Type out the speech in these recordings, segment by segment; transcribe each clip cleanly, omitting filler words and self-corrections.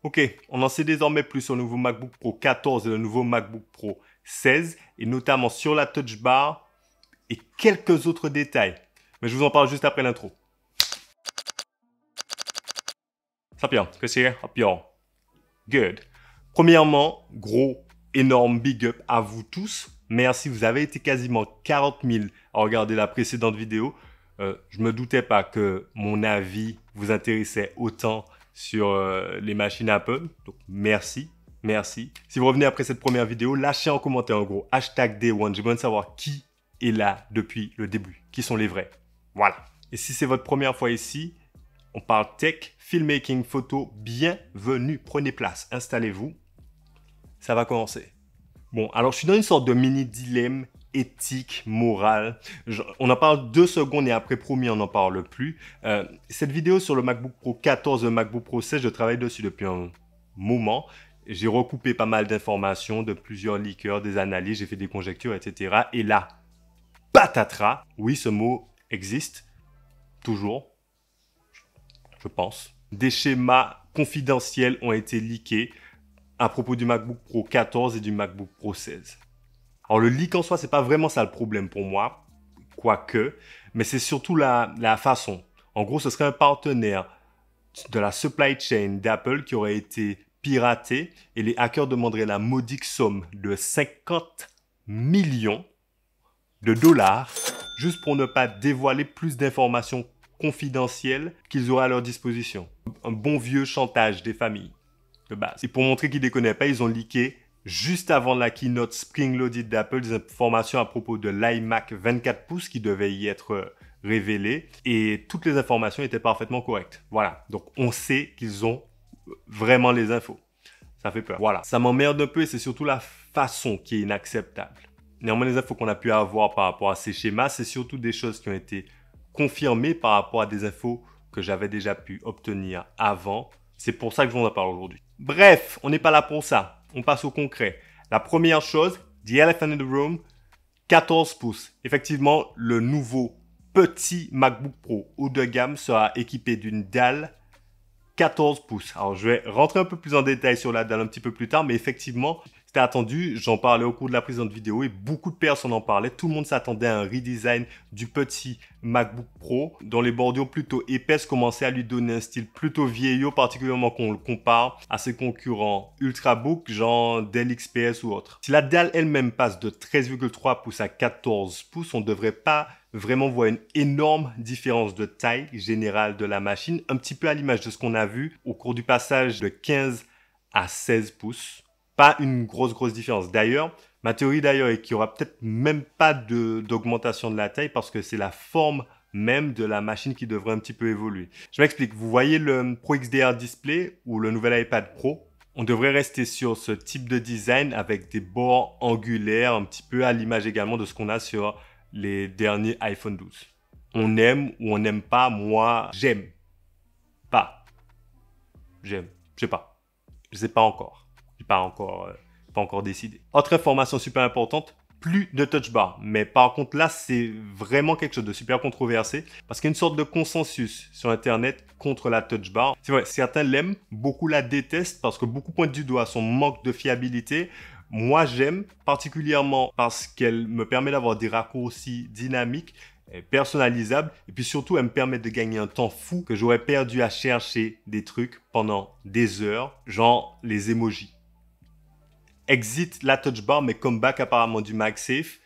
Ok, on en sait désormais plus sur le nouveau MacBook Pro 14 et le nouveau MacBook Pro 16, et notamment sur la Touch Bar et quelques autres détails. Mais je vous en parle juste après l'intro. Sapien, que c'est? Sapien. Good. Premièrement, gros, énorme big up à vous tous. Merci, vous avez été quasiment 40 000 à regarder la précédente vidéo. Je me doutais pas que mon avis vous intéressait autant sur les machines Apple. Donc, merci. Merci. Si vous revenez après cette première vidéo, lâchez en commentaire en gros hashtag Day One. J'ai besoin de savoir qui est là depuis le début. Qui sont les vrais. Voilà. Et si c'est votre première fois ici, on parle tech, filmmaking, photo. Bienvenue. Prenez place. Installez-vous. Ça va commencer. Bon, alors je suis dans une sorte de mini dilemme éthique, moral. On en parle 2 secondes et après, promis, on n'en parle plus. Cette vidéo sur le MacBook Pro 14 et le MacBook Pro 16, je travaille dessus depuis un moment. J'ai recoupé pas mal d'informations de plusieurs leakers, des analyses, j'ai fait des conjectures, etc. Et là, patatras, oui, ce mot existe, toujours, je pense. Des schémas confidentiels ont été leakés à propos du MacBook Pro 14 et du MacBook Pro 16. Alors le leak en soi, c'est pas vraiment ça le problème pour moi, quoique, mais c'est surtout la façon. En gros, ce serait un partenaire de la supply chain d'Apple qui aurait été piraté et les hackers demanderaient la modique somme de 50 millions de dollars juste pour ne pas dévoiler plus d'informations confidentielles qu'ils auraient à leur disposition. Un bon vieux chantage des familles de base. Et pour montrer qu'ils ne déconnaient pas, ils ont leaké juste avant la keynote Spring Loaded d'Apple des informations à propos de l'iMac 24 pouces qui devait y être révélées et toutes les informations étaient parfaitement correctes. Voilà, donc on sait qu'ils ont vraiment les infos. Ça fait peur. Voilà, ça m'emmerde un peu et c'est surtout la façon qui est inacceptable. Néanmoins, les infos qu'on a pu avoir par rapport à ces schémas, c'est surtout des choses qui ont été confirmées par rapport à des infos que j'avais déjà pu obtenir avant. C'est pour ça que je vous en parle aujourd'hui. Bref, on n'est pas là pour ça. On passe au concret. La première chose, the elephant in the room, 14 pouces. Effectivement, le nouveau petit MacBook Pro haut de gamme sera équipé d'une dalle 14 pouces. Alors, je vais rentrer un peu plus en détail sur la dalle un petit peu plus tard, mais effectivement, c'était attendu. J'en parlais au cours de la présente vidéo et beaucoup de personnes en parlaient. Tout le monde s'attendait à un redesign du petit MacBook Pro, dont les bordures plutôt épaisses commençaient à lui donner un style plutôt vieillot, particulièrement quand on le compare à ses concurrents Ultrabook, genre Dell XPS ou autres. Si la dalle elle-même passe de 13,3 pouces à 14 pouces, on ne devrait pas vraiment voir une énorme différence de taille générale de la machine, un petit peu à l'image de ce qu'on a vu au cours du passage de 15 à 16 pouces. Pas une grosse différence. D'ailleurs, ma théorie est qu'il n'y aura peut-être même pas d'augmentation de la taille parce que c'est la forme même de la machine qui devrait un petit peu évoluer. Je m'explique. Vous voyez le Pro XDR Display ou le nouvel iPad Pro? On devrait rester sur ce type de design avec des bords angulaires, un petit peu à l'image également de ce qu'on a sur les derniers iPhone 12. On aime ou on n'aime pas. Moi, j'aime pas. J'aime. Je sais pas. Je sais pas encore. Pas encore décidé. Autre information super importante, plus de touch bar. Mais par contre, là, c'est vraiment quelque chose de super controversé parce qu'il y a une sorte de consensus sur Internet contre la touch bar. C'est vrai, certains l'aiment, beaucoup la détestent parce que beaucoup pointent du doigt son manque de fiabilité. Moi, j'aime particulièrement parce qu'elle me permet d'avoir des raccourcis dynamiques, personnalisables et puis surtout, elle me permet de gagner un temps fou que j'aurais perdu à chercher des trucs pendant des heures, genre les emojis. Exit la touch bar, mais comeback apparemment du MagSafe,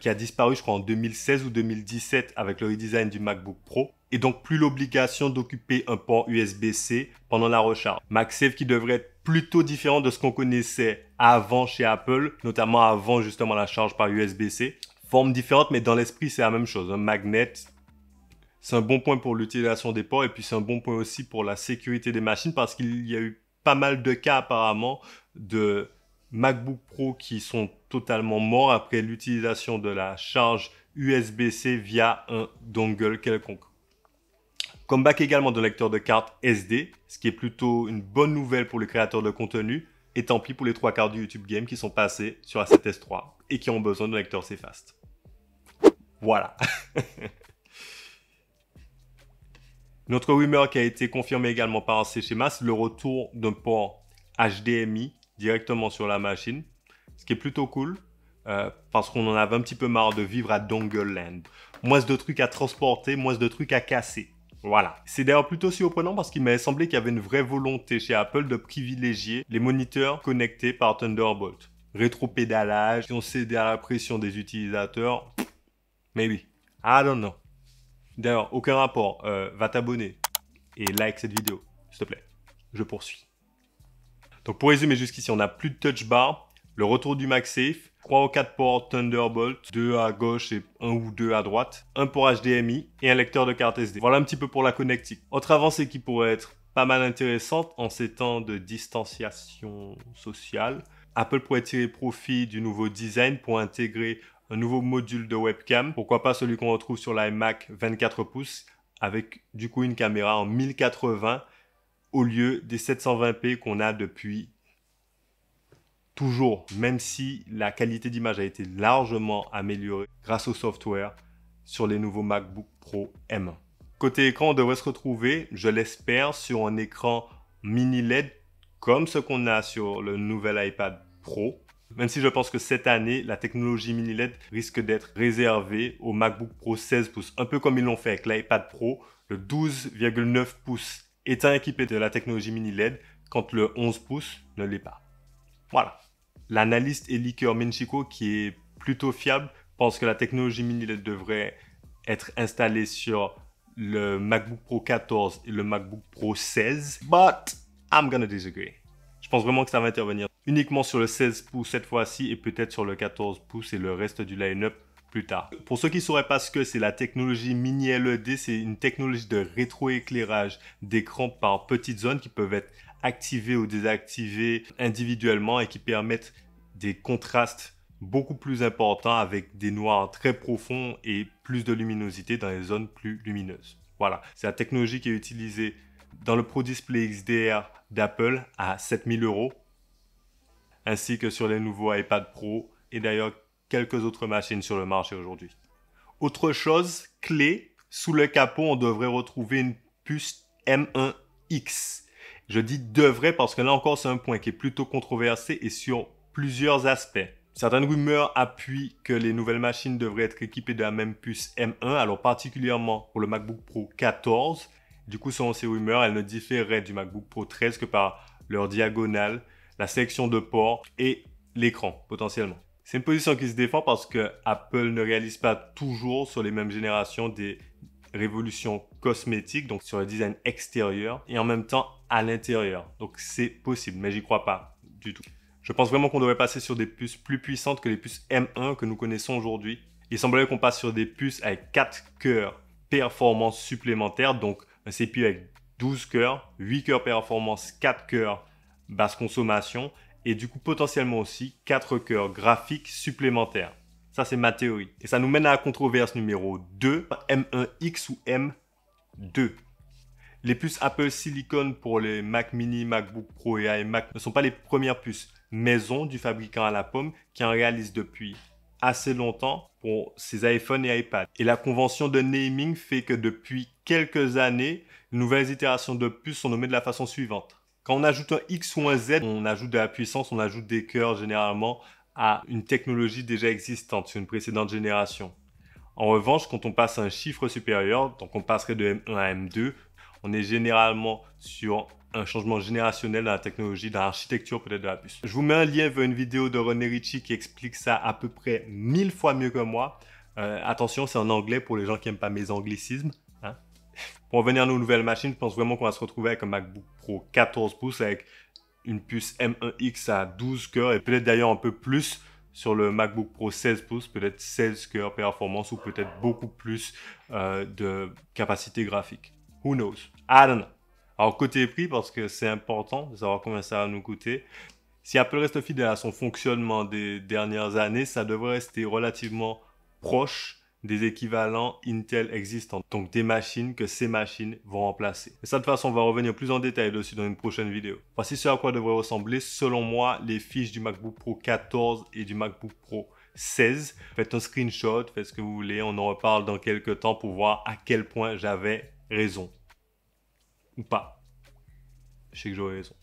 qui a disparu, je crois, en 2016 ou 2017 avec le redesign du MacBook Pro. Et donc, plus l'obligation d'occuper un port USB-C pendant la recharge. MagSafe qui devrait être plutôt différent de ce qu'on connaissait avant chez Apple, notamment avant justement la charge par USB-C. Forme différente, mais dans l'esprit, c'est la même chose. Un magnet, c'est un bon point pour l'utilisation des ports et puis c'est un bon point aussi pour la sécurité des machines parce qu'il y a eu pas mal de cas apparemment de MacBook Pro qui sont totalement morts après l'utilisation de la charge USB-C via un dongle quelconque. Comeback également de lecteur de carte SD, ce qui est plutôt une bonne nouvelle pour les créateurs de contenu, et tant pis pour les 3/4 du YouTube Game qui sont passés sur A7S3 et qui ont besoin d'un lecteur C-Fast. Voilà. Une autre rumeur qui a été confirmée également par Chez-Shema, c'est le retour d'un port HDMI directement sur la machine, ce qui est plutôt cool parce qu'on en avait un petit peu marre de vivre à Dongle Land. Moins de trucs à transporter, moins de trucs à casser. Voilà. C'est d'ailleurs plutôt surprenant parce qu'il m'avait semblé qu'il y avait une vraie volonté chez Apple de privilégier les moniteurs connectés par Thunderbolt. Rétropédalage, si on cédait à la pression des utilisateurs, maybe. I don't know. D'ailleurs, aucun rapport. Va t'abonner et like cette vidéo, s'il te plaît. Je poursuis. Donc pour résumer jusqu'ici, on n'a plus de touch bar, le retour du MagSafe, 3 ou 4 ports Thunderbolt, 2 à gauche et 1 ou 2 à droite, un port HDMI et un lecteur de carte SD. Voilà un petit peu pour la connectique. Autre avancée qui pourrait être pas mal intéressante en ces temps de distanciation sociale, Apple pourrait tirer profit du nouveau design pour intégrer un nouveau module de webcam. Pourquoi pas celui qu'on retrouve sur l'iMac 24 pouces avec du coup une caméra en 1080 au lieu des 720p qu'on a depuis toujours, même si la qualité d'image a été largement améliorée grâce au software sur les nouveaux MacBook Pro M1. Côté écran, on devrait se retrouver, je l'espère, sur un écran mini LED comme ce qu'on a sur le nouvel iPad Pro. Même si je pense que cette année, la technologie mini LED risque d'être réservée au MacBook Pro 16 pouces, un peu comme ils l'ont fait avec l'iPad Pro. Le 12,9 pouces est équipé de la technologie mini LED, quand le 11 pouces ne l'est pas. Voilà. L'analyste et leaker Menchiko, qui est plutôt fiable, pense que la technologie mini LED devrait être installée sur le MacBook Pro 14 et le MacBook Pro 16. But I'm gonna disagree. Je pense vraiment que ça va intervenir uniquement sur le 16 pouces cette fois-ci et peut-être sur le 14 pouces et le reste du line-up plus tard. Pour ceux qui ne sauraient pas ce que c'est, la technologie mini LED, c'est une technologie de rétroéclairage d'écran par petites zones qui peuvent être activées ou désactivées individuellement et qui permettent des contrastes beaucoup plus importants avec des noirs très profonds et plus de luminosité dans les zones plus lumineuses. Voilà, c'est la technologie qui est utilisée dans le Pro Display XDR d'Apple à 7000 €, ainsi que sur les nouveaux iPad Pro et d'ailleurs quelques autres machines sur le marché aujourd'hui. Autre chose clé, sous le capot, on devrait retrouver une puce M1X. Je dis devrait parce que là encore, c'est un point qui est plutôt controversé et sur plusieurs aspects. Certaines rumeurs appuient que les nouvelles machines devraient être équipées de la même puce M1, alors particulièrement pour le MacBook Pro 14. Du coup, selon ces rumeurs, elles ne différeraient du MacBook Pro 13 que par leur diagonale, la sélection de ports et l'écran, potentiellement. C'est une position qui se défend parce que Apple ne réalise pas toujours sur les mêmes générations des révolutions cosmétiques, donc sur le design extérieur et en même temps à l'intérieur. Donc c'est possible, mais j'y crois pas du tout. Je pense vraiment qu'on devrait passer sur des puces plus puissantes que les puces M1 que nous connaissons aujourd'hui. Il semblerait qu'on passe sur des puces avec 4 cœurs performance supplémentaires, donc un CPU avec 12 cœurs, 8 cœurs performance, 4 cœurs basse consommation et du coup potentiellement aussi 4 cœurs graphiques supplémentaires. Ça c'est ma théorie. Et ça nous mène à la controverse numéro 2, M1X ou M2. Les puces Apple Silicon pour les Mac Mini, MacBook Pro et iMac ne sont pas les premières puces maison du fabricant à la pomme qui en réalise depuis assez longtemps pour ses iPhones et iPads. Et la convention de naming fait que depuis quelques années, les nouvelles itérations de puces sont nommées de la façon suivante. Quand on ajoute un X ou un Z, on ajoute de la puissance, on ajoute des cœurs généralement à une technologie déjà existante sur une précédente génération. En revanche, quand on passe à un chiffre supérieur, donc on passerait de M1 à M2, on est généralement sur un changement générationnel dans la technologie, dans l'architecture peut-être de la puce. Je vous mets un lien vers une vidéo de René Ritchie qui explique ça à peu près 1000 fois mieux que moi. Attention, c'est en anglais pour les gens qui n'aiment pas mes anglicismes. Hein. Pour revenir à nos nouvelles machines, je pense vraiment qu'on va se retrouver avec un MacBook Pro 14 pouces avec une puce M1X à 12 cœurs et peut-être d'ailleurs un peu plus sur le MacBook Pro 16 pouces, peut-être 16 cœurs performance ou peut-être beaucoup plus de capacité graphique. Who knows? I don't know. Alors, côté prix, parce que c'est important de savoir combien ça va nous coûter. Si Apple reste fidèle à son fonctionnement des dernières années, ça devrait rester relativement proche des équivalents Intel existants. Donc, des machines que ces machines vont remplacer. Et ça, de toute façon, on va revenir plus en détail dessus dans une prochaine vidéo. Voici ce à quoi devrait ressembler, selon moi, les fiches du MacBook Pro 14 et du MacBook Pro 16. Faites un screenshot, faites ce que vous voulez. On en reparle dans quelques temps pour voir à quel point j'avais raison. Ou pas. Je sais que j'aurai raison.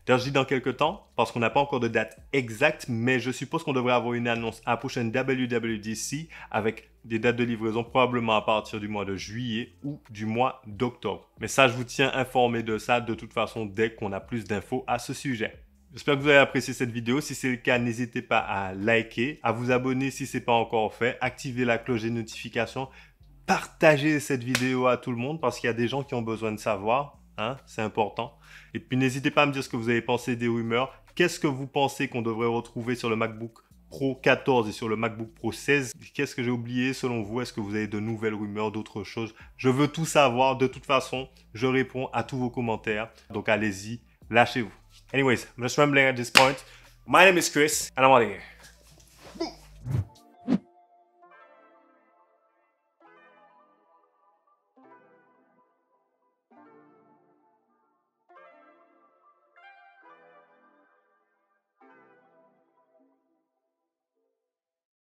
D'ailleurs, je dis dans quelques temps, parce qu'on n'a pas encore de date exacte, mais je suppose qu'on devrait avoir une annonce à la prochaine WWDC avec des dates de livraison probablement à partir du mois de juillet ou du mois d'octobre. Mais ça, je vous tiens informé de ça de toute façon dès qu'on a plus d'infos à ce sujet. J'espère que vous avez apprécié cette vidéo. Si c'est le cas, n'hésitez pas à liker, à vous abonner si ce n'est pas encore fait, activer la cloche des notifications, partagez cette vidéo à tout le monde parce qu'il y a des gens qui ont besoin de savoir. Hein, c'est important. Et puis n'hésitez pas à me dire ce que vous avez pensé des rumeurs. Qu'est-ce que vous pensez qu'on devrait retrouver sur le MacBook Pro 14 et sur le MacBook Pro 16? Qu'est-ce que j'ai oublié selon vous? Est-ce que vous avez de nouvelles rumeurs, d'autres choses? Je veux tout savoir. De toute façon, je réponds à tous vos commentaires. Donc allez-y, lâchez-vous. Anyways, I'm just rambling at this point. My name is Chris and I'm out of here.